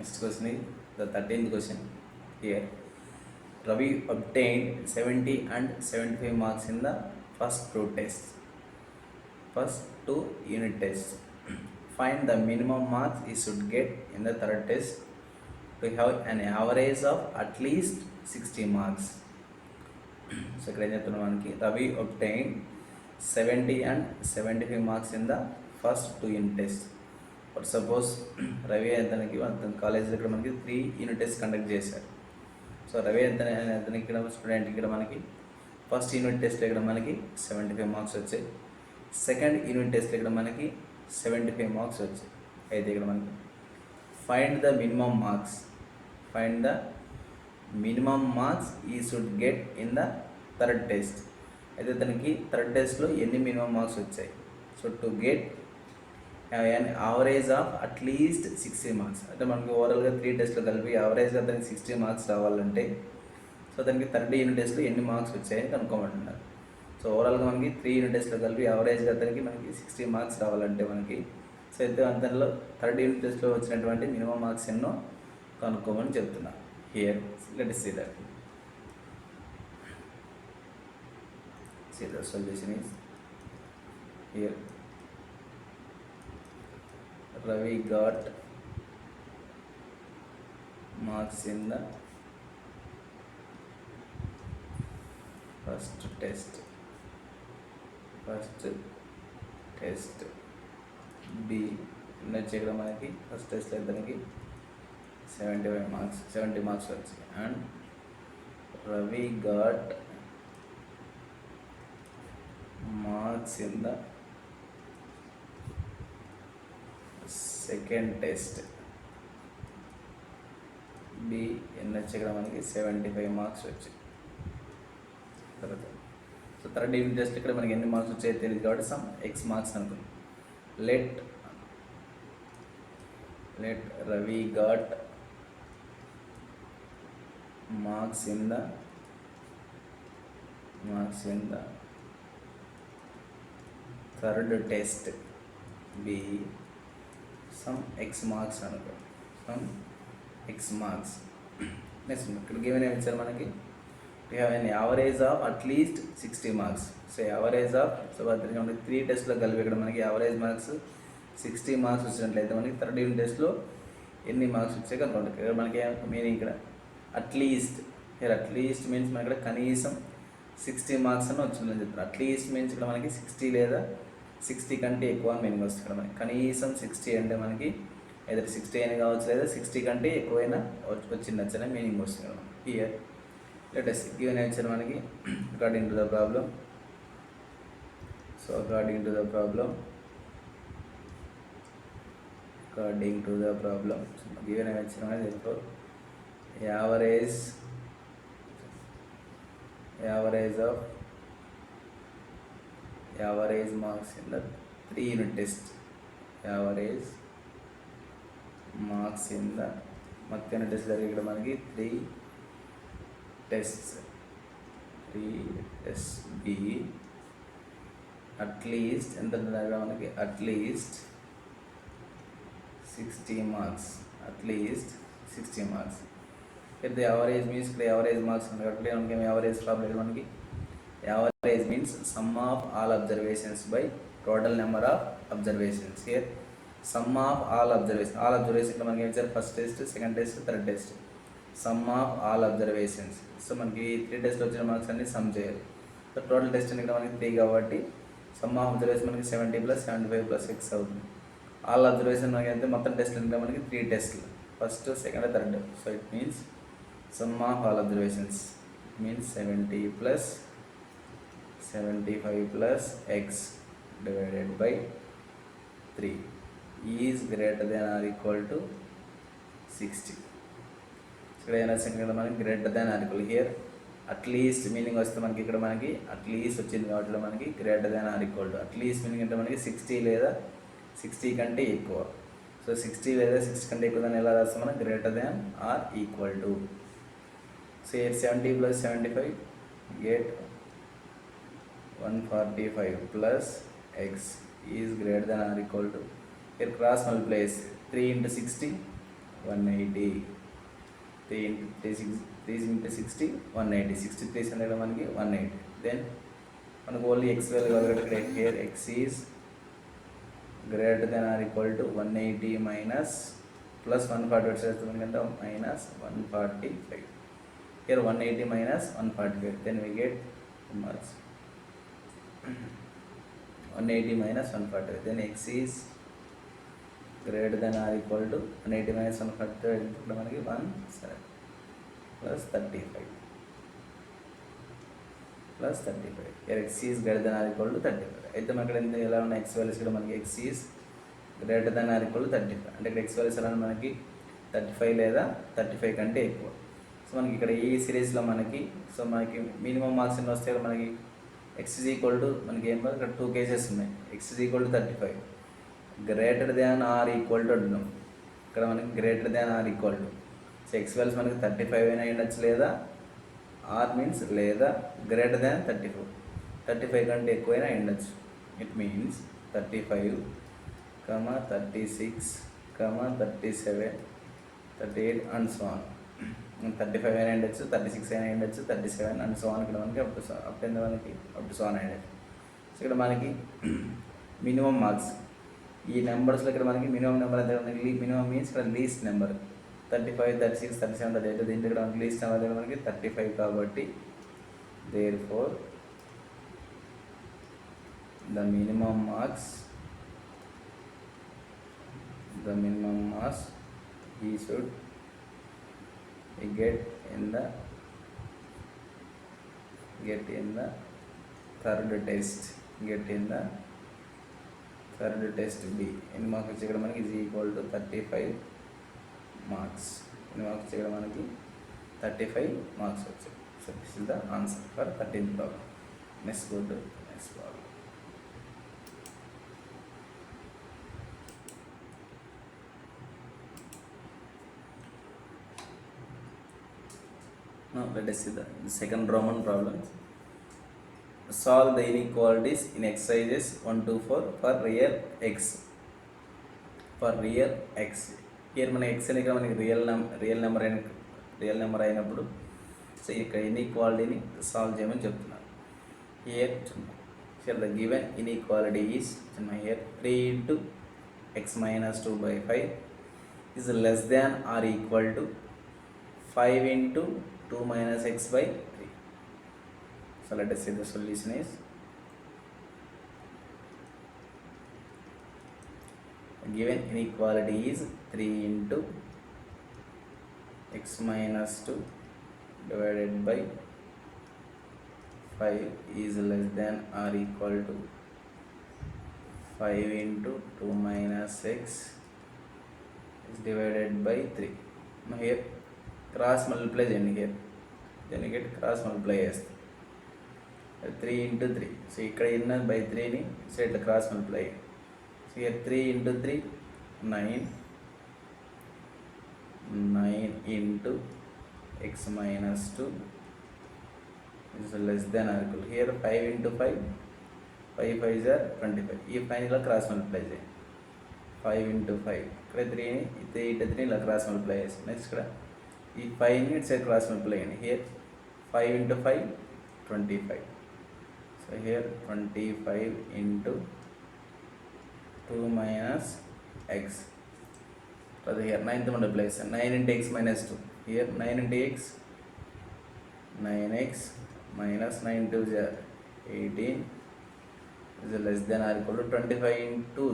Next question is the 13th question. Here, Ravi obtained 70 and 75 marks in the first two unit tests. Find the minimum marks he should get in the third test to have an average of at least 60 marks. So ఇక్కడ ఏం చెప్తున్నాం మనకి Ravi obtained 70 and 75 marks in the first two unit tests. But suppose Ravi అతనికి college దగ్గర మనకి 3 unit test conduct చేశారు. So Ravi అతనికి ఇక్కడ స్టూడెంట్ ఇక్కడ మనకి ఫస్ట్ యూనిట్ టెస్ట్ ఇక్కడ మనకి 75 మార్క్స్ వచ్చాయి. సెకండ్ యూనిట్ టెస్ట్ ఇక్కడ మనకి 75 మార్క్స్ వచ్చాయి. అయితే ఇక్కడ మనకి ఫైండ్ ద మినిమం మార్క్స్ ఈ should get in the third test. అయితే తనకి థర్డ్ టెస్ట్లో ఎన్ని మినిమం మార్క్స్ వచ్చాయి? So to get and average of at least 60 marks. అంటే మనకి ఓవరాల్గా 3 టెస్ట్లు కలిపి యావరేజ్గా అతనికి 60 మార్క్స్ రావాలంటే సో దానికి థర్డ్ యూనిట్ టెస్ట్లో ఎన్ని మార్క్స్ వచ్చాయని కనుక్కోమంటున్నారు. సో ఓవరాల్గా మనకి 3 యూనిట్ టెస్ట్లో కలిపి యావరేజ్గా అతనికి మనకి 60 మార్క్స్ రావాలంటే మనకి సో అయితే అతనిలో థర్డ్ యూనిట్ టెస్ట్లో వచ్చినటువంటి మినిమం మార్క్స్ ఎన్నో కనుక్కోమని చెప్తున్నా. Here let us see that. See the solution is here. Ravi got marks in the first test. B next మనకి ఫస్ట్ టెస్ట్ ఇతనికి 70 మార్క్స్ వచ్చాయి. And Ravi got marks in the second test. B ఎన్నొచ్చి మనకి 75 marks వచ్చాయి. తర్వాత so third unit test ఇక్కడ మనకి ఎన్ని మార్క్స్ వచ్చాయో తెలియదు కాబట్టి సమ్ ఎక్స్ మార్క్స్ అనుకుందాం. Let Ravi got marks in the third test be some X marks అనుకో. నెక్స్ట్ ఇక్కడ గివెన్ ఏమి ఇచ్చారు మనకి we have an average of at least 60 marks. So average of so మనకి 3 టెస్ట్లో కలిపి ఇక్కడ మనకి యావరేజ్ మార్క్స్ 60 మార్క్స్ వచ్చినట్లయితే మనకి థర్డ్ యూనిట్ టెస్ట్లో ఎన్ని మార్క్స్ వచ్చాయి కనుకోండి. ఇక్కడ మనకి మీనింగ్ ఇక్కడ అట్లీస్ట్ మీన్స్ మనకి ఇక్కడ కనీసం 60 మార్క్స్ అని వచ్చిందని చెప్తారు. అట్లీస్ట్ మీన్స్ ఇక్కడ మనకి 60 లేదా 60 కంటే ఎక్కువ మీనింగ్ వస్తుంది. ఇక్కడ మనకి కనీసం 60 అంటే మనకి ఏదైనా 60 అయినా కావచ్చు లేదా 60 కంటే ఎక్కువైనా వచ్చిందనే మీనింగ్ వస్తుంది కదా. Here let us see given answer మనకి according to the problem. So according to the problem so given answer మనకి therefore average marks in the 3 unit test. Average marks in the మొత్తం టెస్ట్ జరిగే మనకి 3 tests B at least ఎంత మనకి at least 60 marks. అయితే average means ఇక్కడ average marks కాబట్టి మనకి యావరేజ్ ప్రాబ్లం మనకి average means sum of all observations by total number of observations. Here some of all observation ఇక్కడ మనకి ఏం sir first test, second test, third test. Some of all observations. So మనకి 3 టెస్ట్లో వచ్చిన marks అన్ని some చేయాలి. So total test ఇక్కడ మనకి 3 కాబట్టి సమ్ ఆఫ్ అబ్జర్వేషన్ మనకి 70 + 75 + 6 అవుతుంది. ఆల్ అబ్జర్వేషన్ మనకి అయితే మొత్తం టెస్ట్లు ఇంకా మనకి 3 టెస్ట్లు, first, second, third. So it means sum of all observations means 70 + 75 + x divided by 3 is greater than or equal to 60. ఇక్కడ ఏమైనా కదా మనకి greater than or equal. Here at least meaning వస్తే మనకి ఇక్కడ మనకి అట్లీస్ట్ వచ్చింది కాబట్టి మనకి greater than or equal to. At least meaning అంటే మనకి 60 లేదా 60 కంటే ఎక్కువ. సో 60 లేదా 60 కంటే ఎక్కువ దాన్ని ఎలా రాస్తాం మనం? Greater than or equal to. So here 70 + 75 get 145 + x is greater than or equal to. Here cross multiplies 3 × 60 180. 3 into 60 180. 63 అనేది మనకి 180. దెన్ మనకు ఓన్లీ ఎక్స్ వాల్యూ కాబట్టి here X is greater than or equal to 180 minus plus 140 వచ్చేస్తుంది ఎందుకంటే minus 145. Here 180 minus 145, then we get marks 180 minus 145, then x is greater than or equal to 180 minus 145 మనకి 17 plus 35 plus 35. here x is greater than or equal to 35. అయితే మనకి ఎంత ఎలా ఉన్న x values కూడా మనకి x is greater than or equal to 35 అంటే ఇక్కడ x వాల్యూస్ ఎలా మనకి 35 లేదా 35 కంటే ఎక్కువ. సో మనకి ఇక్కడ ఈ సిరీస్లో మనకి సో మనకి మినిమం మార్క్స్ ఎన్ని వస్తాయి మనకి x ఈజ్ ఈక్వల్ టు మనకి ఏం ఇక్కడ 2 కేసెస్ ఉన్నాయి. x is equal to 35 greater than or equal to అంటున్నాం. ఇక్కడ మనకి greater than or equal to so x values మనకి 35 అయినా ఉండొచ్చు లేదా ఆర్ మీన్స్ లేదా గ్రేటర్ దాన్ 35 కంటే ఎక్కువైనా ఉండొచ్చు. It means 35, 36, 37, 38 and so on. 35 అయినా ఉండొచ్చు, 36 అయినా ఉండొచ్చు, 37 అండ్ సో ఆన్. ఇక్కడ మనకి అప్ టు సో ఆన్ అయ్యచ్చు. సో ఇక్కడ మనకి మినిమం మార్క్స్ ఈ నెంబర్స్లో ఇక్కడ మనకి మినిమం నెంబర్ ఎంత మనకి మినిమం మీన్స్ ఇక్కడ లీస్ట్ నెంబర్ 35, 36, 37, 38. దీంట్లో ఇక్కడ మనకి లీస్ట్ నెంబర్ దగ్గర మనకి 35 కాబట్టి therefore the minimum marks he should get in the third test B. ఎన్ని మార్క్స్ వచ్చి ఇక్కడ మనకి ఈజ్ ఈక్వల్ టు 35 మార్క్స్. ఎన్ని మార్క్స్ వచ్చి ఇక్కడ మనకి 35 మార్క్స్ వచ్చాయి. So this is the answer for 13th problem. Next go to next problem. Now let us see the second Roman problem. Solve the inequalities in exercises 1 to 4 for real x. Here మన x అనేది మనకి real number అయినప్పుడు so ఇక్కడ ఇన్ఈక్వాలిటీని solve చేయమని చెప్తున్నారు. here the given inequality is here 3 into x minus 2 by 5 is less than or equal to 5 into 2 minus x by 3. So let us say the solution is given inequality is 3 into x minus 2 divided by 5 is less than or equal to 5 into 2 minus x is divided by 3. Now here cross multiply చేయండి. Here దీన్ని get cross multiply చేస్తాం 3 into 3. So ఇక్కడ ఉన్న by 3ని so ఇట్లా cross multiply. So here 3 into 3 9 into x minus 2 is less than or equal. Here 5 into 5 5 are 25. ఈ 5 ఇలా cross multiply చేయండి. 5 into 5 ఇక్కడ 3ని 3 into 3 ఇలా క్రాస్ మల్టిప్లై చేస్తాం. నెక్స్ట్ ఇక్కడ ఈ 5ని ఇటు సైడ్ క్రాస్ మల్టిప్లై చేయండి. Here 5 into 5 25. So here 25 into 2 minus x. So here 9th multiplication 9 into x minus 2. Here 9 into x 9x minus 9 2s are 18 is less than or equal to 25 into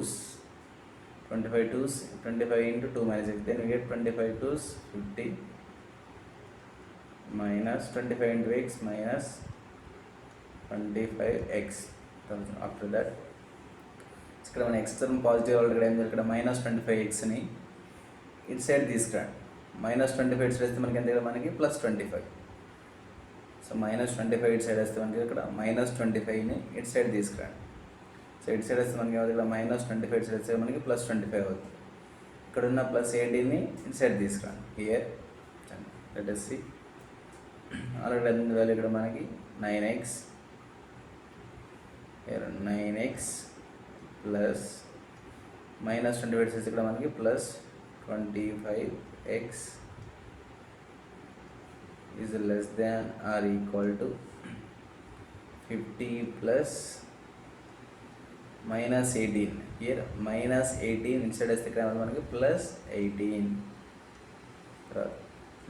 25 into 2 minus x. Then we get 25 2s 50 minus 25 into x minus 25x. After that ఇక్కడ మన X term positive ఇక్కడ ఏం ఇక్కడ minus 25xని ఇటు side తీసుకురండి. Minus 25 ఇటు side వేస్తే మనకి ఎంత ఇక్కడ మనకి ప్లస్ 25. సో మైనస్ 25 ఇటు సైడ్ వేస్తే మనకి ఇక్కడ మైనస్ 25ని ఇటు సైడ్ తీసుకురండి. సో ఇటు సైడ్ వేస్తే మనకి ఇక్కడ మైనస్ 25 ఇటు సైడ్ వేస్తే మనకి ప్లస్ 25 అవుతుంది. ఇక్కడ ఉన్న ప్లస్ 18ని ఇటు సైడ్ తీసుకురండి. Here let us see already ఎంత వాల్యూ ఇక్కడ మనకి 9x here 9x plus minus 25 ఇక్కడ మనకి plus 25x x is less than or equal to 50 plus minus 18. Here minus 18 instead of the plus 18.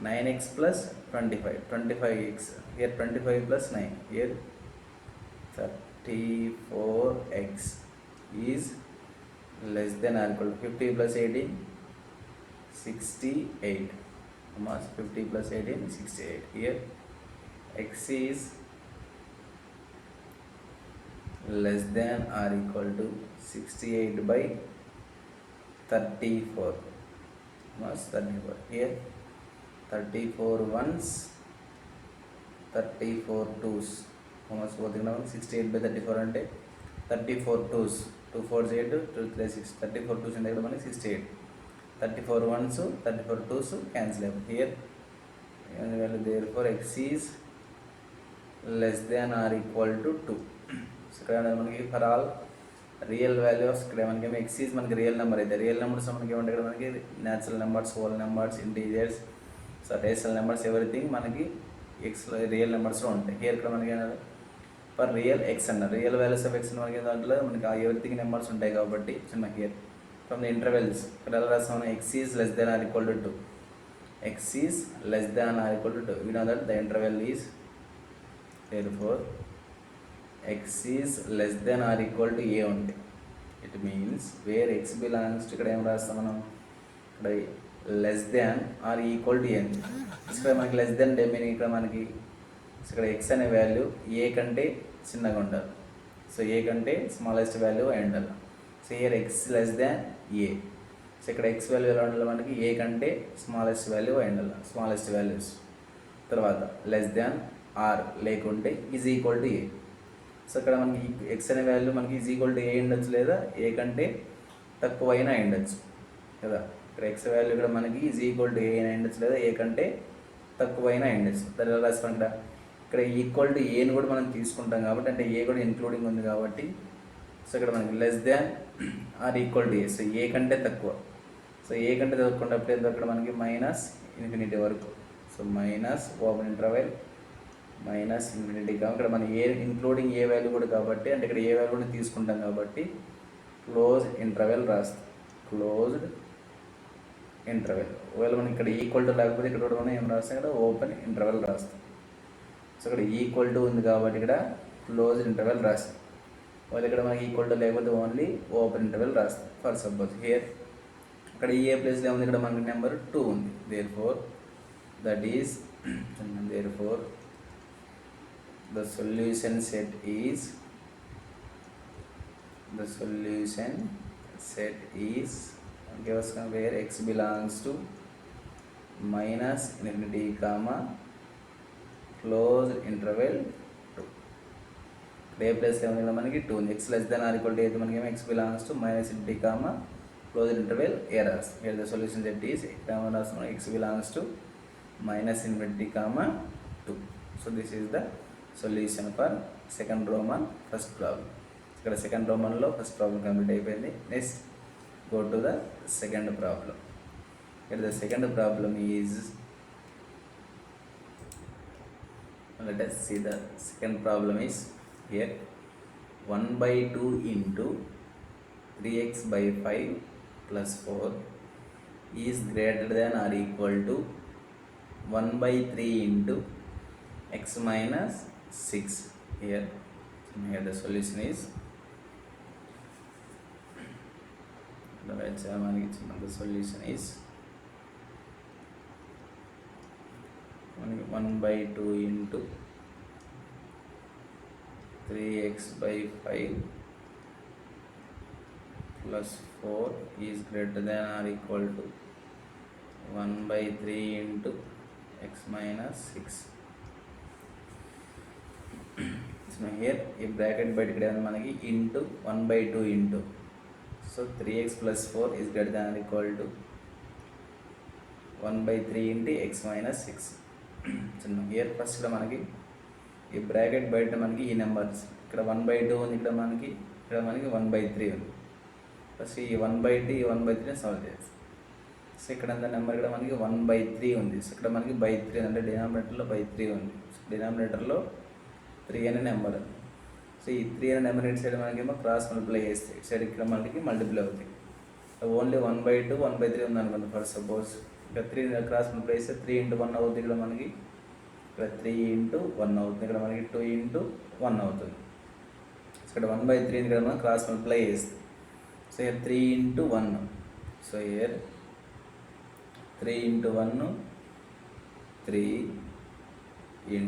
9x plus 25. 25x. Here 25 plus 9. Here 34x is less than or equal to 50 plus 18. 68. 50 plus 18 is 68. Here x is less than or equal to 68 by 34. 34. Here 34 ones, 34 twos. 68 by 34 అంటే 34 twos. 2 4 8, 2 3 6. 34 twos అంటే ఇక్కడ మనకి 68. 34 ones, 34 twos cancel out. Here therefore x is less than or equal to 2. So ఇక్కడ మనకి for all real values ఇక్కడ మనకి x is మనకి real number అయితే రియల్ నెంబర్స్ మనకి ఏమంటే ఇక్కడ మనకి natural numbers, whole numbers, integers, so rational numbers everything మనకి ఎక్స్లో రియల్ నెంబర్స్లో ఉంటాయి. హియర్ ఇక్కడ మనకి ఫర్ రియల్ ఎక్స్ అన్నారు. రియల్ వాల్యూస్ ఆఫ్ ఎక్స్ మనకి దాంట్లో మనకి ఎవ్రీథింగ్ నెంబర్స్ ఉంటాయి కాబట్టి చిన్న హియర్ ఫ్రమ్ ద ఇంటర్వెల్స్ ఇక్కడ ఎలా రాస్తాం x is less than or equal to 2. x is less than or equal to 2. We know that the interval is therefore x is less than or equal to a ఉంది. It means where x belongs to ఇక్కడ ఏం రాస్తాం మనం ఇక్కడ less than or equal to a ఉంది. ఇక్కడ మనకి less దాన్ అంటే మీనింగ్ ఇక్కడ మనకి ఇక్కడ x అనే వాల్యూ ఏ కంటే చిన్నగా ఉండాలి. సో ఏ కంటే స్మాలెస్ట్ వాల్యూ అయి ఉండాలి. So here x less than A. So ఇక్కడ x వాల్యూ ఎలా ఉండాలి మనకి ఏ కంటే స్మాలెస్ట్ వాల్యూ అయి ఉండాలి. స్మాలెస్ట్ వాల్యూస్ తర్వాత లెస్ దాన్ ఆర్ లేకుంటే is equal to a. So ఇక్కడ మనకి ఎక్స్ అనే వాల్యూ మనకి ఈజ్ ఈక్వల్ టు ఏ ఉండొచ్చు లేదా ఏ కంటే తక్కువ అయినా ఉండొచ్చు కదా. ఇక్కడ ఎక్స్ వాల్యూ ఇక్కడ మనకి ఈజ్ ఈక్వల్ టు ఏ అయినా ఉండొచ్చు లేదా ఏ కంటే తక్కువ అయినా ఉండొచ్చు. దాని రాసుకుంటా ఇక్కడ ఈక్వల్ టు ఏని కూడా మనం తీసుకుంటాం కాబట్టి అంటే ఏ కూడా ఇంక్లూడింగ్ ఉంది కాబట్టి సో ఇక్కడ మనకి less than or equal to a. So a కంటే తక్కువ. సో ఏ కంటే తక్కువ ఇక్కడ మనకి మైనస్ ఇన్ఫినిటీ వరకు. So minus open interval minus infinity కాబట్టి ఇక్కడ మనం ఏ ఇంక్లూడింగ్ ఏ వాల్యూ కూడా కాబట్టి అంటే ఇక్కడ ఏ వాల్యూ కూడా తీసుకుంటాం కాబట్టి క్లోజ్ ఇంటర్వెల్ రాస్తాం. Closed interval. ఒకవేళ మనం ఇక్కడ ఈక్వల్ టు లేకపోతే ఇక్కడ కూడా మనం ఏం రాస్తాం ఇక్కడ ఓపెన్ ఇంటర్వెల్ రాస్తాం. సో ఇక్కడ ఈక్వల్ టు ఉంది కాబట్టి ఇక్కడ క్లోజ్డ్ ఇంటర్వెల్ రాస్తాం. ఒకవేళ ఇక్కడ మనకి ఈక్వల్ టు లేకపోతే ఓన్లీ ఓపెన్ ఇంటర్వెల్ రాస్తాం. ఫర్ సపోజ్ హియర్ ఇక్కడ ఏ ప్లేస్లో ఏముంది ఇక్కడ మనకి నెంబర్ 2 ఉంది. therefore the solution set is give us where x belongs to minus infinity comma closed interval 2. A place ఏమైనా మనకి 2 x less than or equal to అయితే మనకి x belongs to minus infinity comma closed interval errors. Here the solution set is x belongs to minus infinity comma 2. So this is the solution for second Roman first problem. ఇక్కడ second రోమన్లో first problem complete అయిపోయింది. Next go to the second problem. Here the second problem is, let us see the second problem is here 1/2 into 3x by 5 plus 4 is greater than or equal to 1/3 into x minus 6. Here the solution is the solution is 1/2 into 3x by 5 plus 4 is greater than or equal to 1/3 into x minus 6. So here ఈ bracket బయట ఇక్కడ మనకి into 1/2 into so 3x plus 4 is greater than or equal to 1/3 into x minus 6. So here first ఇక్కడ మనకి ఈ bracket బయట మనకి ఈ నెంబర్స్ ఇక్కడ 1/2 ఉంది, ఇక్కడ మనకి 1/3 ఉంది. ఫస్ట్ ఈ 1/2 ఈ 1/3 సాల్వ్ చేస్తాం. సో ఇక్కడ నెంబర్ ఇక్కడ మనకి 1/3 ఉంది. సో ఇక్కడ మనకి బై 3 అంటే డినామినేటర్లో బై 3 ఉంది. డినామినేటర్లో 3 అనే నెంబర్ ఉంది. సో ఈ 3 అనే నెంబర్ ఇటు సైడ్ మనకేమో క్రాస్ మల్టిప్లై చేస్తే ఇటు సైడ్ ఇక్కడ మనకి మల్టిప్లై అవుతాయి. సో ఓన్లీ 1/2 1/3 ఉంది అనుకోండి ఫర్ సపోజ్. ఇక్కడ 3 క్రాస్ మల్టిప్లై చేస్తే 3 × 1 అవుతుంది. ఇక్కడ మనకి ఇక్కడ 3 × 1 అవుతుంది. ఇక్కడ మనకి 2 × 1 అవుతుంది. ఇక్కడ 1/3 ఇక్కడ మనం క్రాస్ మల్టిప్లై చేస్తే so here 3 × 1. So here 3 × 1 3 ×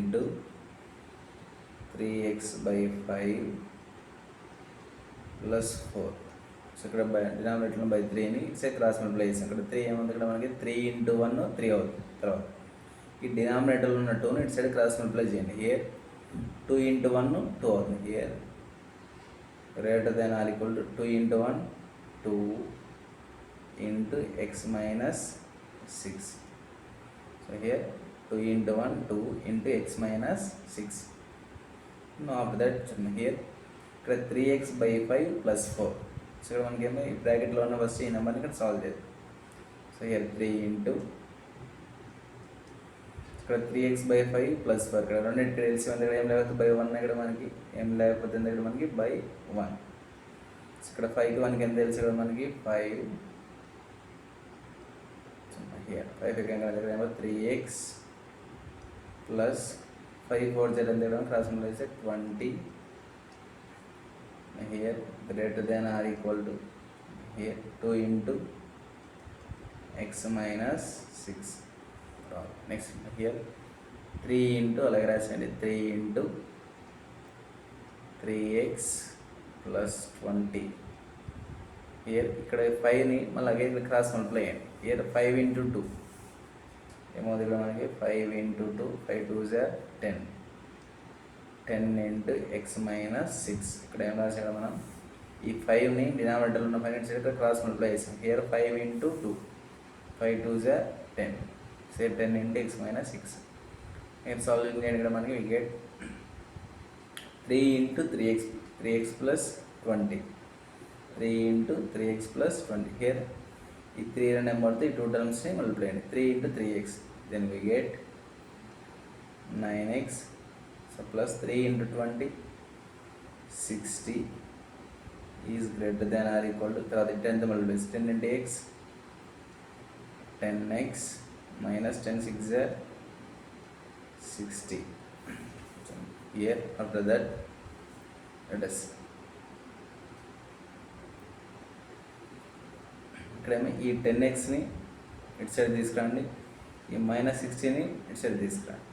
3x/5 + 4. So ఇక్కడ డినామినేటర్లో బై 3ని ఇట్సే క్రాస్ మల్టిప్లై చేస్తాం. ఇక్కడ 3 ఏముంది, ఇక్కడ మనకి 3 × 1 3 అవుతుంది. తర్వాత ఈ డినామినేటర్లో ఉన్న 2ని ఇటు సైడ్ క్రాస్ మల్టిప్లై చేయండి. హియర్ 2 × 1 2 అవుతుంది. Here greater than or equal to 2 × 1 2 × x - 6. So here 2 × 1 2 × x - 6. Now after that here ఇక్కడ 3x/5 + 4. సో ఇక్కడ మనకేమో ఈ బ్రాకెట్లో ఉన్న ఫస్ట్ ఈ నెంబర్ని ఇక్కడ సాల్వ్ చేద్దాం. సో here 3 × ఇక్కడ 3x/5 + 4. ఇక్కడ రెండింటికి తెలిసి ఉంది. ఇక్కడ ఏం లేకపోతే బై 1 ఇక్కడ మనకి ఏం లేకపోతే ఇక్కడ మనకి బై 1. ఇక్కడ 5కి 1కి ఎంత తెలిసి ఇక్కడ మనకి 5 here 5 ఇక్కడ ఏమో 3x + 5 4 0 ఎంత ఇక్కడ క్రాస్ మల్టిప్లై చేస్తే 20. here greater than or equal to here 2 × x - 6. Next here 3 × అలాగే రాసండి 3 × 3x + 20. హియర్ ఇక్కడ 5ని మళ్ళీ అలాగే క్రాస్ మల్టిప్లై అయ్యండి. హియర్ 5 × 2 ఏమవుతుంది ఇక్కడ మనకి 5 × 2 5 2s are 10 × x - 6. ఇక్కడ ఏం రాసాడు మనం ఈ 5ని డినామినేటర్లో ఉన్న 5 ఇక్కడ క్రాస్ మల్టిప్లై చేసాం. Here 5 × 2 5 2s are 10. say 10 × x - 6. here solving చేయడం మనకి we get 3 × 3x + 20 3 × 3x + 20. here ఈ 3 అనే నెంబర్తో ఈ 2 టర్మ్స్ని మల్టిప్లై చేయండి. 3 × 3x then we get 9x. so plus 3 × 20 60 is greater than or equal to తర్వాత 10th multiply 10 × x 10x minus 10 6 are 60. Here after that let us ఇక్కడేమో ఈ 10xని ఇటు సైడ్ తీసుకురండి, ఈ -60ని ఇటు సైడ్ తీసుకురండి.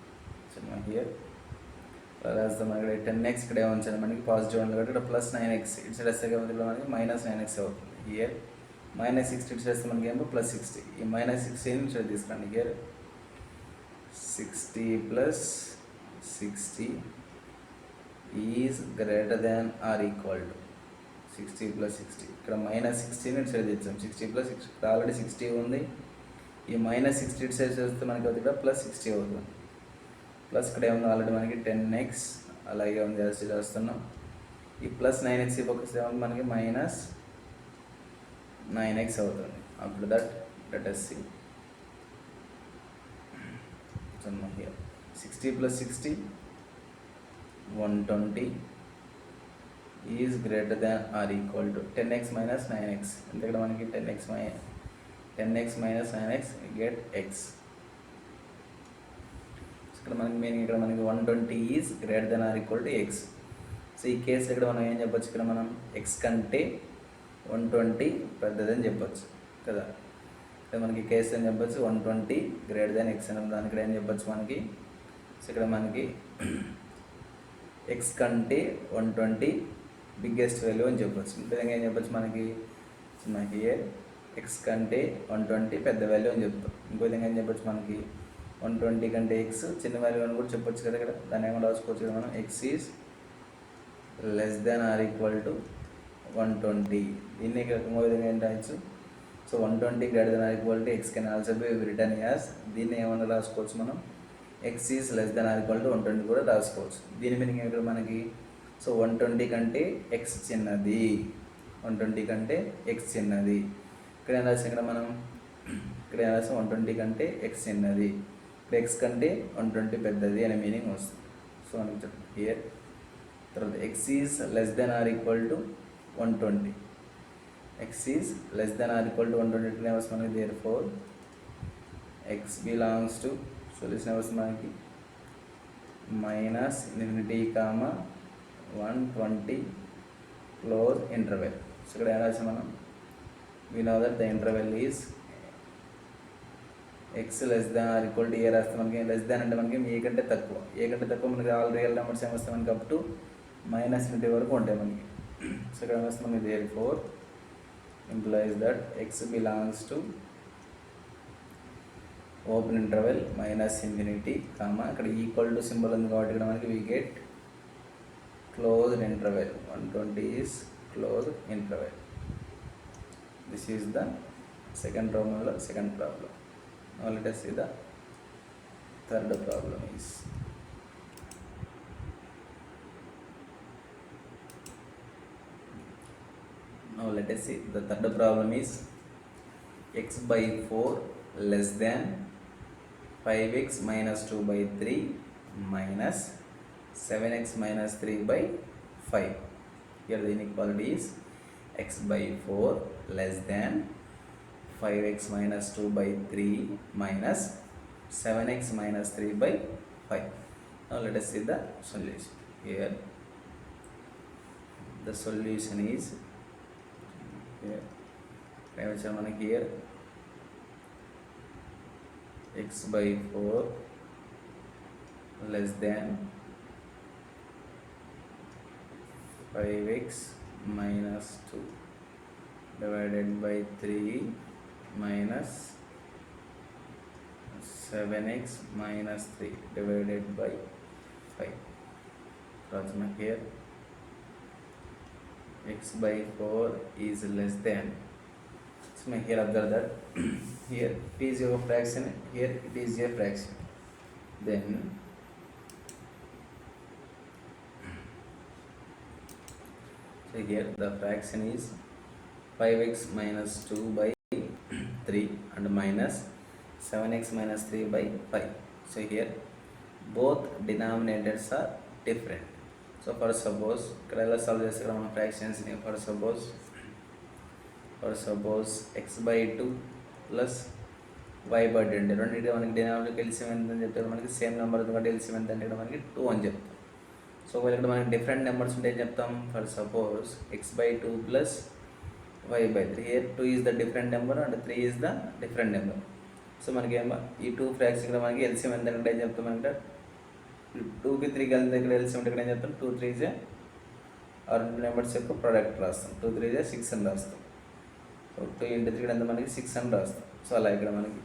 సో హియర్ రాస్తాం ఇక్కడ 10x ఇక్కడ ఏమొచ్చాను మనకి పాజిటివ్ ఉంది కాబట్టి ఇక్కడ +9x ఇటు సైడ్ వస్తే కాబట్టి మనకి -9x అవుతుంది. హియర్ -60 ఇటు చేస్తే మనకి ఏమో +60. ఈ -60ని ఇటు తీసుకోండి. Here 60 + 60 is greater than or equal to 60 + 60. ఇక్కడ -60ని ఇటు సైడ్ తెచ్చాం. 60 + 60 ఇక్కడ ఆల్రెడీ 60 ఉంది. ఈ -60 ఇటు సైడ్ చేస్తే మనకి అవుతుంది ఇక్కడ +60 అవుతుంది. ప్లస్ ఇక్కడ ఏముంది ఆల్రెడీ మనకి 10x అలాగే ఉంది చేస్తున్నాం. ఈ +9x ఈ పక్క ఏముంది మనకి -9x అవుతుంది. after that let us see. so here 60 + 60 120 is greater than or equal to 10x - 9x. అంటే ఇక్కడ మనకి 10x - 9x get x. ఇక్కడ మనకి మీనింగ్ ఇక్కడ మనకి 120 is greater than or equal to x. So ఈ కేసు ఇక్కడ మనం ఏం చెప్పొచ్చు, ఇక్కడ మనం x కంటే 120 పెద్దదని చెప్పొచ్చు కదా. ఇక్కడ మనకి కేసు అని చెప్పొచ్చు 120 గ్రేటర్ దాన్ x అని దాని ఇక్కడ ఏం చెప్పొచ్చు మనకి. సో ఇక్కడ మనకి x కంటే 120 బిగ్గెస్ట్ వాల్యూ అని చెప్పొచ్చు. ఇంకో విధంగా ఏం చెప్పొచ్చు మనకి హియర్ x కంటే 120 పెద్ద వాల్యూ అని చెప్తాం. ఇంకో విధంగా ఏం చెప్పొచ్చు మనకి 120 కంటే x చిన్న వాల్యూ అని కూడా చెప్పొచ్చు కదా. ఇక్కడ దాన్ని ఏమో రాసుకోవచ్చు కదా మనం x is less than or equal to 120. దీన్ని ఇక్కడ ఇంకో విధంగా ఏం రాయొచ్చు. So 120 greater than or equal to x can also be return as. దీన్ని ఏమన్నా రాసుకోవచ్చు మనం x is less than or equal to 120 కూడా రాసుకోవచ్చు. దీని మీనింగ్ ఇక్కడ మనకి సో 120 కంటే x చిన్నది, 120 కంటే x చిన్నది. ఇక్కడ ఏం రాసి ఇక్కడ మనం ఇక్కడ ఏం రాస్తాం 120 కంటే ఎక్స్ చిన్నది, ఇక్కడ ఎక్స్ కంటే 120 పెద్దది అనే మీనింగ్ వస్తుంది. సో మనకి హియర్ తర్వాత X is less than or equal to 120, X is less than or equal to 120 ఏం వస్తుంది మనకి therefore X belongs to solution ఏమొస్తుంది మనకి minus infinity comma 120 close interval. So ఇక్కడ ఏం రాసాం మనం we know that the interval is x less than or equal to a రాస్తే మనకి లెస్ దాన్ అంటే మనకి ఏ కంటే తక్కువ మనకి ఆల్ రియల్ నెంబర్స్ ఏమొస్తాయి మనకి అప్ టు మైనస్ ఇన్ఫినిటీ వరకు ఉంటాయి మనకి. సో ఇక్కడ ఏమొస్తుంది మనకి therefore implies that x belongs to open interval minus infinity comma ఇక్కడ ఈక్వల్ టు సింబల్ ఉంది కాబట్టి ఇక్కడ మనకి we get closed interval 120 is closed interval. This is the second problem. Now let us see the third problem is the third problem is x by 4 less than 5x minus 2 by 3 minus 7x minus 3 by 5. Here the inequality is x by 4 less than 5x minus 2 by 3 minus 7x minus 3 by 5. Now let us see the solution. Here the solution is here x by 4 less than 5x minus 2 divided by 3 minus 7x minus 3 divided by 5. So here x by 4 is less than, so here observe that here it is a fraction, here it is a fraction, then so here the fraction is 5x minus 2 by 3 and minus 7x minus 3 by 5. So here both denominators are different. So for suppose ఇక్కడ ఎలా solve చేస్తాం మన fractions ని, for suppose x by 2 plus y by 2 అంటే రెండింటి మనకి denominator LCM ఎంత అని చెప్తారు, మనకి సేమ్ నెంబర్ ఉంది కాబట్టి ఎల్సిఎం ఎంత అంటే మనకి 2 అని చెప్తాం. సో ఇక్కడ మనకి డిఫరెంట్ నెంబర్స్ ఉంటే ఏం చెప్తాం, for suppose x by 2 plus y by 3, here 2 is the different number and 3 is the different number. So మనకి ఏమో ఈ 2 ఫ్రాక్షన్ ఇక్కడ మనకి ఎల్సిఎం ఎంత అంటే ఏం చెప్తాం అంటే 2కి 3 కలిసి ఇక్కడ ఎల్సిఎం అంటే ఇక్కడ ఏం చెప్తాం 2 3 is ఆ రెండు నెంబర్స్ యొక్క ప్రోడక్ట్ రాస్తాం, 2 3 is 6 అని రాస్తాం. సో 2 into 3 ఎంత మనకి 6 అని రాస్తాం. సో అలా ఇక్కడ మనకి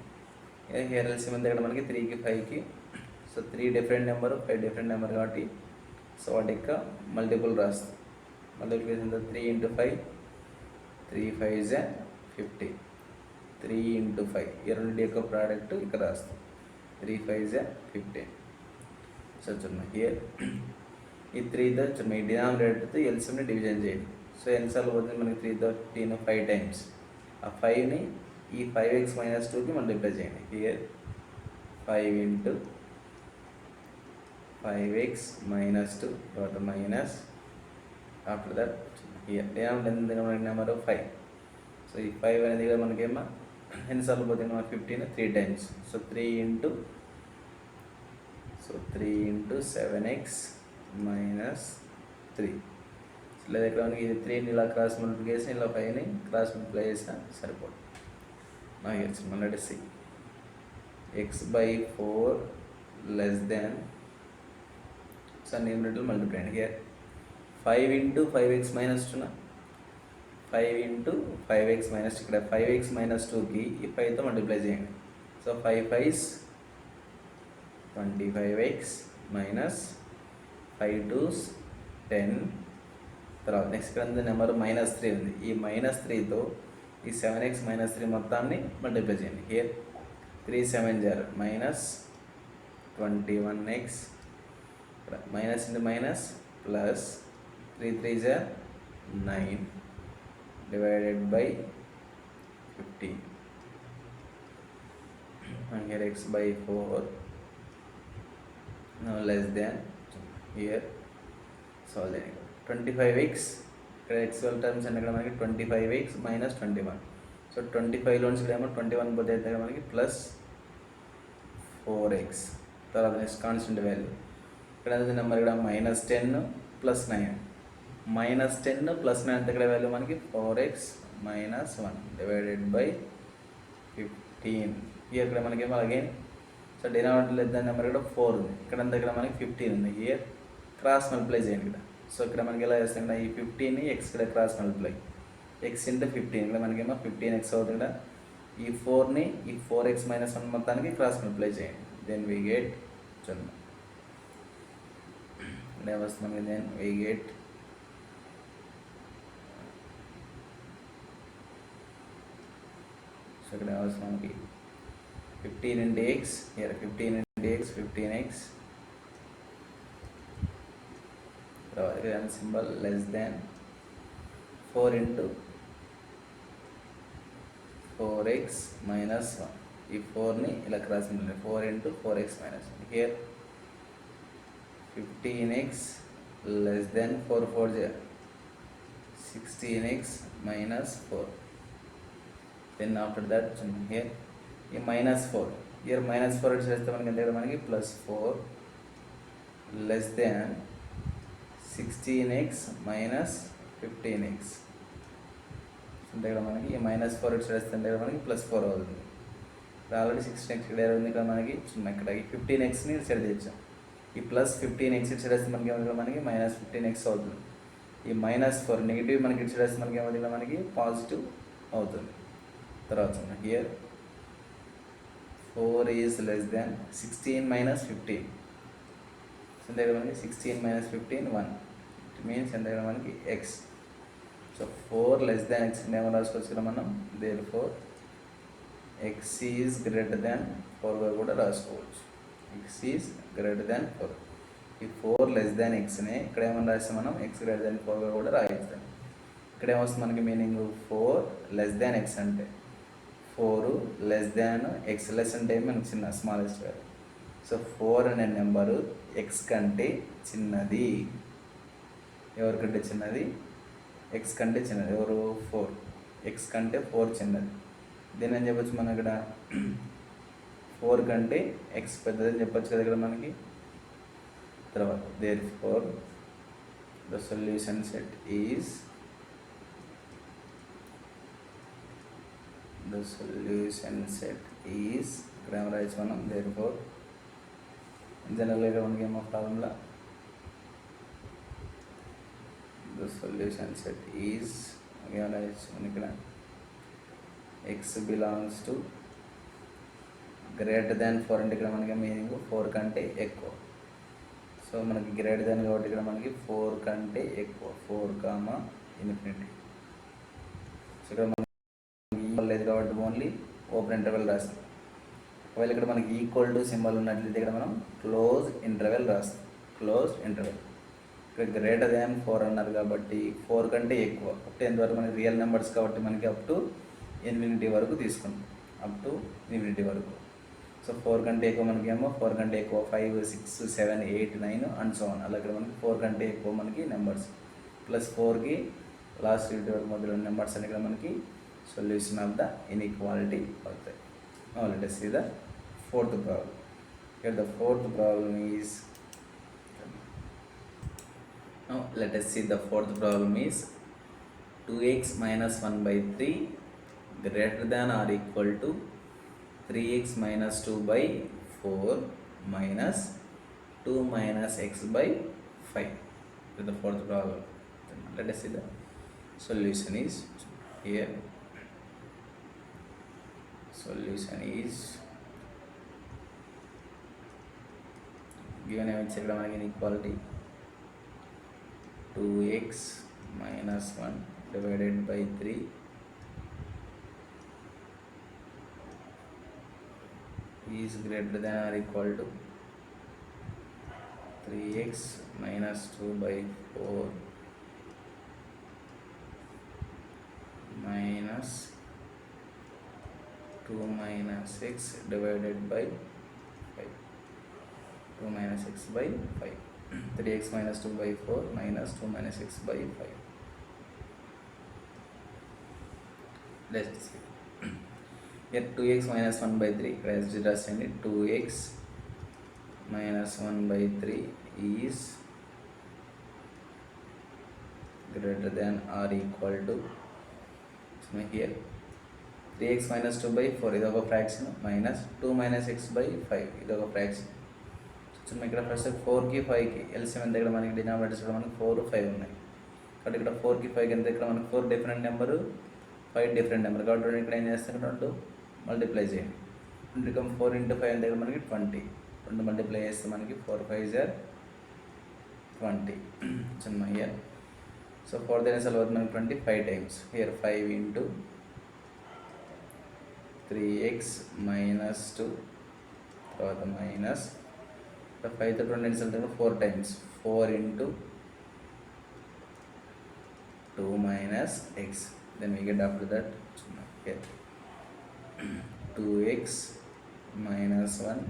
హియర్ ఎల్సిఎం ఎంత ఇక్కడ మనకి 3కి 5కి, so 3 different number 5 different number కాబట్టి సో వాటి యొక్క మల్టిపుల్ రాస్తాం. మల్టిప్లికేషన్ 3 into 5, 3 5 is 50, 3 into 5 ఈ రెండింటి యొక్క ప్రోడక్ట్ ఇక్కడ రాస్తాం, 3 5 is 15. సో చూడండి హియర్ ఈ 3తో చూడండి ఈ డినామినేటర్తో ఎల్సిఎంని డివిజన్ చేయండి. సో ఎన్నిసార్లు పోతుంది మనకి 3తో 15 5 టైమ్స్, ఆ 5ని ఈ 5x minus 2కి మల్టిప్లై చేయండి. హియర్ 5 into 5x minus 2 తర్వాత minus after that here denominator number 5. So ఈ 5 అనేది కూడా మనకేమో ఎన్నిసార్లు పోతుంది మనకి 15 3 times. So 3 into 7x minus 3. లేదా ఇక్కడ మనకి ఇది 3ని ఇలా క్రాస్ మల్టిప్లికేషన్ ఇలా 5ని క్రాస్ మల్టిప్లై చేసినా సరిపోతుంది. నాకు వచ్చింది మళ్ళీ C x by 4 less than, so numerator multiply అండి. Here 5 into 5x minus 2 5 into 5x minus 2 ఇక్కడ 5x minus 2కి ఈ 5తో మల్టిప్లై చేయండి. So 5 5s 25x minus 5 2s 10. తర్వాత నెక్స్ట్ ఇక్కడ నెంబర్ -3 ఉంది, ఈ -3తో ఈ 7x minus 3 మొత్తాన్ని మల్టిప్లై చేయండి. Here 3 7 0 minus 21x minus into minus plus 3 3 is 9 divided by 15. and here x by 4 now less than here solve చేయండి 25x ఇక్కడ x టర్మ్స్ అంటే ఇక్కడ మనకి 25x minus 21 సో 25 లోన్స్ ఇక్కడ ఏమో 21 పోతే అయితే మనకి ప్లస్ 4x తర్వాత నెక్స్ట్ కాన్స్టెంట్ వాల్యూ ఇక్కడ అనేది నెంబర్ ఇక్కడ -10 ప్లస్ 9 -10 ప్లస్ 9 అంటే ఇక్కడ వాల్యూ మనకి 4x minus 1 డివైడెడ్ బై 15 ఇక్కడ మనకి ఏమో again so denominator less than number ఇక్కడ 4 ఉంది ఇక్కడ దగ్గర మనకి 15 ఉంది హియర్ క్రాస్ మల్టిప్లై చేయండి ఇక్కడ సో ఇక్కడ మనకి ఎలా చేస్తాం ఇక్కడ ఈ 15ని ఎక్స్ ఇక్కడ క్రాస్ మల్టిప్లై ఎక్స్ ఇంటూ 15 ఇక్కడ మనకేమో 15x అవుతుంది ఇక్కడ ఈ 4ని ఈ 4x minus 1 మొత్తానికి క్రాస్ మల్టిప్లై చేయండి దెన్ వీ గెట్ చూడండి ఇక్కడ ఏమొస్తుంది మనకి దెన్ వీ గెట్ సో ఇక్కడ ఏమొస్తుంది మనకి 15 into x here 15 into x 15x symbol less than 4 into 4x minus 1 ఈ 4ని ఇలా cross multiply 4 into 4x minus 1 here 15x less than 4 4 16x minus 4 then after that here ఈ -4 here -4 ఇటు చేస్తే మనకి ఎంత మనకి +4 less than 16x minus 15x అంటే ఇక్కడ మనకి ఈ -4 ఇటు చేస్తే మనకి +4 అవుతుంది ఆల్రెడీ 16x ఇక్కడ ఉంది ఇక్కడ మనకి ఇక్కడ ఈ 15xని సెట్ చేద్దాం ఈ +15x ఇటు చేస్తే మనకి ఏమవుతుంది మనకి -15x అవుతుంది ఈ -4 నెగిటివ్ మనకి ఇటు చేస్తే మనకి ఏమవుతుంది మనకి పాజిటివ్ అవుతుంది తర్వాత here 4 is less than 16 minus 15 so దగ్గర మనకి 16 minus 15 1 ఇట్ మీన్స్ ఎంత దగ్గర మనకి x so 4 less than x ఏమో రాసుకోవచ్చు కదా మనం therefore x is greater than 4 గా కూడా రాసుకోవచ్చు x is greater than 4 ఈ 4 less than x ని ఇక్కడ ఏమని రాస్తాం మనం x greater than 4 గా కూడా రాయిస్తాం ఇక్కడ ఏమొస్తుంది మనకి మీనింగ్ 4 less than x అంటే 4 less than x less అంటే మనకి చిన్న స్మాలెస్ట్ వాల్యూ సో 4 అనే నెంబరు x కంటే చిన్నది ఎవరికంటే చిన్నది x కంటే చిన్నది ఎవరు 4 x కంటే 4 చిన్నది దీని అని చెప్పొచ్చు మనం ఇక్కడ 4 కంటే x పెద్దదని చెప్పొచ్చు కదా ఇక్కడ మనకి తర్వాత therefore the solution set is grammar rights మనం therefore జనరల్గా మనకి ఏమో formula the solution set is grammar rights ఇక్కడ x belongs to greater than 4 అంటే ఇక్కడ మనకి మీనింగ్ 4 కంటే ఎక్కువ సో మనకి గ్రేటర్ దాన్ కాబట్టి ఇక్కడ మనకి 4 కంటే ఎక్కువ 4, ఇన్ఫినిటీ సో ఇక్కడ లేదు కాబట్టి ఓన్లీ ఓపెన్ ఇంటర్వెల్ రాస్తాం ఒకవేళ ఇక్కడ మనకి ఈక్వల్ టు సింబల్ ఉన్నట్లయితే ఇక్కడ మనం క్లోజ్ ఇంటర్వెల్ రాస్తాం క్లోజ్ ఇంటర్వెల్ ఇక్కడ గ్రేటర్ దాన్ 4 అన్నారు కాబట్టి 4 కంటే ఎక్కువ 10 వరకు మనకి రియల్ నెంబర్స్ కాబట్టి మనకి అప్ టు ఇన్ఫినిటీ వరకు తీసుకుంటాం అప్ టు ఇన్ఫినిటీ వరకు సో 4 కంటే ఎక్కువ మనకి ఏమో 4 కంటే ఎక్కువ 5 6 7 8 9 అండ్ సో ఆన్ అలా ఇక్కడ మనకి 4 కంటే ఎక్కువ మనకి నెంబర్స్ +4కి లాస్ట్ ఇంటి వరకు మధ్యలో నెంబర్స్ అని ఇక్కడ మనకి solution of the inequality అవుతాయి. Now let us see the fourth problem. Here the fourth problem is is 2x minus 1 by 3 greater than or equal to 3x minus 2 by 4 minus 2 minus x by 5. This is the fourth problem. Let us see the solution is here. Solution is given inequality 2x minus 1 divided by 3 is greater than or equal to 3x minus 2 by 4 minus 2 2 minus x divided by 5. 2 minus x by 5. 3x minus 2 by 4 minus 2 minus x by 5. Let's see. Here 2x minus 1 by 3. Here as రాసేయండి 2x minus 1 by 3 is greater than or equal to, so here 3x minus 2 by 4 ఇది ఒక fraction minus 2 minus x by 5 ఇది ఒక fraction. So ఇక్కడ first 4కి 5కి LCM ఎంత, ఇక్కడ మనకి డినామినేటర్స్ కూడా మనకి 4 5 ఉన్నాయి కాబట్టి ఇక్కడ 4కి 5కి ఎంత, ఇక్కడ మనకి 4 డిఫరెంట్ నెంబరు 5 డిఫరెంట్ నెంబర్ కాబట్టి ఇక్కడ ఏం చేస్తాం, 2 మల్టిప్లై చేయండి. 4 into 5 ఎంత, ఇక్కడ మనకి 20, 2 మల్టిప్లై చేస్తే మనకి 4 5 are 20. చిన్న హియర్ సో 4 then అసలు అవుతుంది మనకి 25 times. Here 5 into 3x minus 2 తర్వాత మైనస్ 5 తో 20 result 4 times. 4 into 2 minus x, then we get after that here 2x minus 1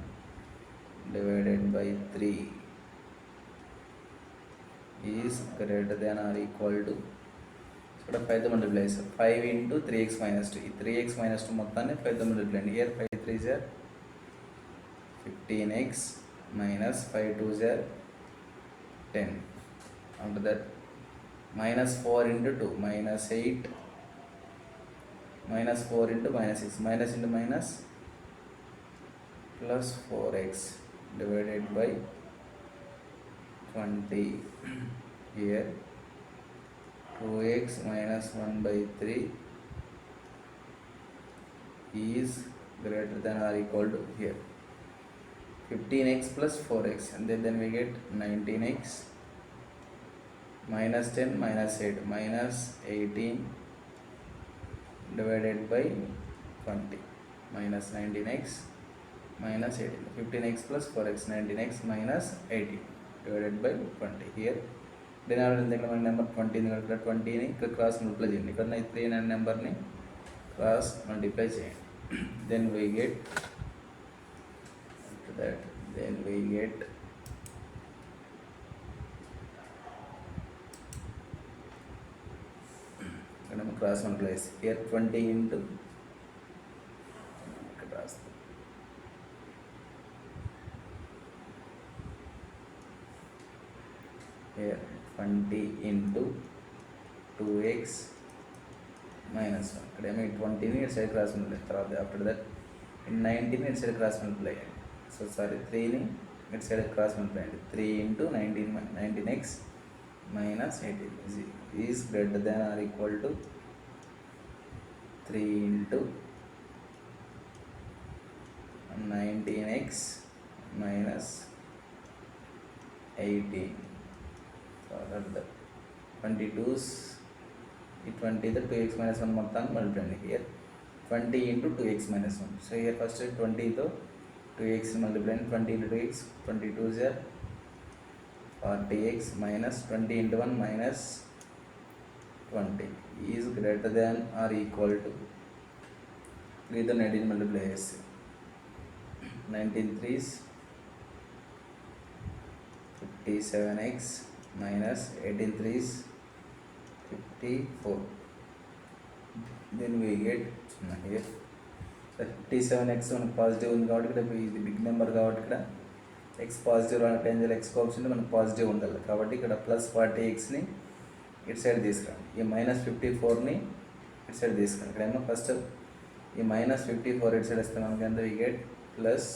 divided by 3 is greater than or equal to, ఇక్కడ 5 తో multiply చేస్తారు 5 into 3x minus 2, ఈ 3x minus 2 మొత్తాన్ని 5 తో multiply అండి. Here 5 3s are 15x minus 5 2s are 10. After that minus 4 into 2 minus 8 minus 4 into minus 6 minus into minus plus 4x divided by 20. Here 2x minus 1 by 3 is greater than or equal to, here 15x plus 4x, and then we get 19x minus 10 minus 8 minus 18 divided by 20 minus 19x minus 18. 15x plus 4x 19x minus 18 divided by 20. Here denominator దగ్గర మన number 20 ఉంది ఇక్కడ 20ని ఇక్కడ cross multiply చేయండి, ఇక్కడ 3 అనే నెంబర్ని cross multiply చేయండి. Then we get that, then we get cross multiplies. Here 20 into cross, here 20 into 2x minus 1, ఇక్కడ ఏమో 20ని ఇటు సైడ్ క్రాస్ మల్టిప్లై, తర్వాత ఆఫ్టర్ దట్ 19ని ఇటు సైడ్ క్రాస్ మల్టిప్లై అయ్యండి. సో సారీ 3ని ఇటు సైడ్ క్రాస్ మల్టిప్లై అండి. 3 into 19x minus 18 is greater than or equal to 3 into 19x minus 18. So that's the 22's, ఈ 20 the 2x minus 1 మొత్తాన్ని multiply అండి. Here 20 into 2x minus 1. So here first 20తో 2x multiply, 20 into 2x 22s are 40x minus 20 into 1 minus 20 is greater than or equal to 3 తో 19 multiply చేస్తే 19 3s 57x minus 18 3s 54. Then we get here 57x మనకు positive ఉంది కాబట్టి ఇక్కడ ఇది big number కాబట్టి ఇక్కడ ఎక్స్ పాజిటివ్ రావడానికి ఏం చేయాలి, ఎక్స్ కోఎఫిషియంట్ మనకు పాజిటివ్ ఉండాలి కాబట్టి ఇక్కడ ప్లస్ 40xని ఇటు సైడ్ తీసుకురండి. ఈ మైనస్ 54ని ఇటు సైడ్ తీసుకురండి. ఇక్కడ ఏమో ఫస్ట్ ఈ మైనస్ 54 ఇటు సైడ్ వస్తే మనకి ఎంత, వి గెట్ ప్లస్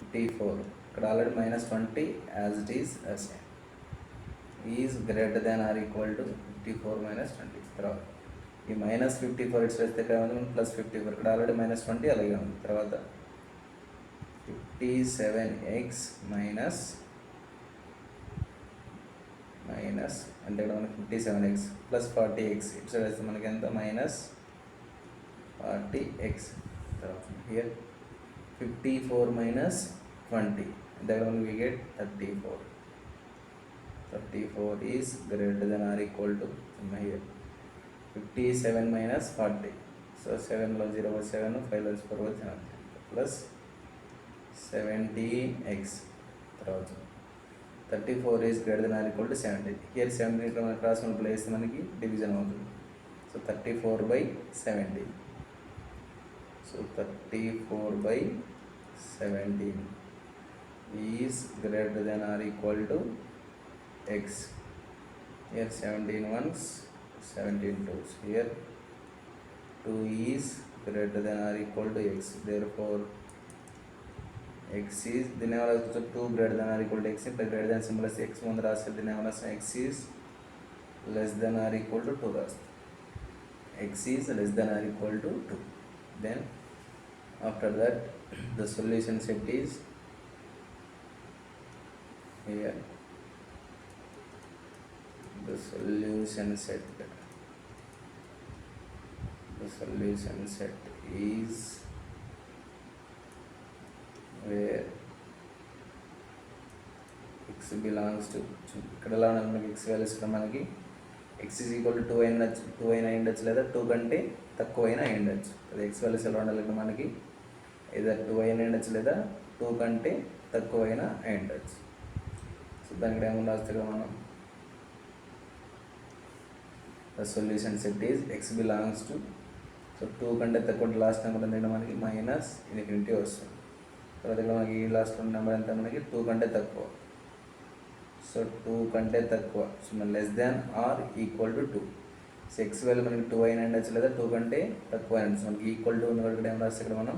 54. ఇక్కడ already minus 20 as it is greater than or equal to 54 minus 20. తర్వాత ఈ మైనస్ 54 ఇటు సైడ్ వస్తే ఇక్కడ ఉంది మనకి ప్లస్ 54, ఇక్కడ ఆల్రెడీ minus 20 అలాగే ఉంది. తర్వాత 57x మైనస్ అంటే ఇక్కడ మనకి 57x ప్లస్ 40x ఇటు సైడ్ వస్తే మనకి ఎంత, మైనస్ 40x. తర్వాత హియర్ 54 minus 20 దగ్గర మనకి we get 34. 34 is greater than or equal to, here 57 minus 40, so 7లో 0 7, 5లో 4 7 ప్లస్ 17x. తర్వాత 34 is greater than or equal to 17. Here 17 ఇక్కడ మనకి క్రాస్ మల్టిప్లై చేస్తే మనకి డివిజన్ అవుతుంది. So 34/17. So 34/17 is greater than or equal to x. Here 17 ones, 17 twos. Here 2 is greater than or equal to x. Therefore, x is the name of 2 greater than or equal to x. If the greater than symbol is x, one the name of x is less than or equal to 2. X is less than or equal to 2. Then after that, the solution set is here. The solution set is where x belongs to ఇక్కడ ఎలా ఉన్నది మనకి x values ఇక్కడ మనకి x is equal to 2 అయినా ఉండొచ్చు లేదా 2 కంటే తక్కువ అయినా ఉండొచ్చు. అది x వాల్యూస్ ఎలా ఉండాలి ఇక్కడ మనకి either 2 అయినా ఉండొచ్చు లేదా 2 కంటే తక్కువ అయినా ఉండొచ్చు. సో దానికి ఏమన్నా రాస్తే మనం the solution set is x belongs to, so 2 కంటే తక్కువ లాస్ట్ నెంబర్ ఎంత మనకి మైనస్ ఇన్ఫినిటీ వస్తుంది. తర్వాత ఇక్కడ మనకి లాస్ట్ నెంబర్ ఎంత మనకి 2 కంటే తక్కువ. సో 2 కంటే తక్కువ, సో మన less than or equal to 2. So X value మనకి 2 అయినా ఉండొచ్చు లేదా 2 కంటే తక్కువ అయినా. మనకి ఈక్వల్ టు ఉన్న ఇక్కడ ఏం రాస్తే ఇక్కడ మనం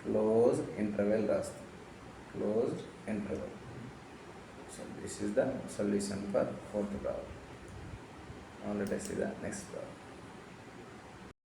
క్లోజ్ ఇంటర్వెల్ రాస్తాం. Closed interval. So this is the solution for 4th problem. Now let us see the next problem.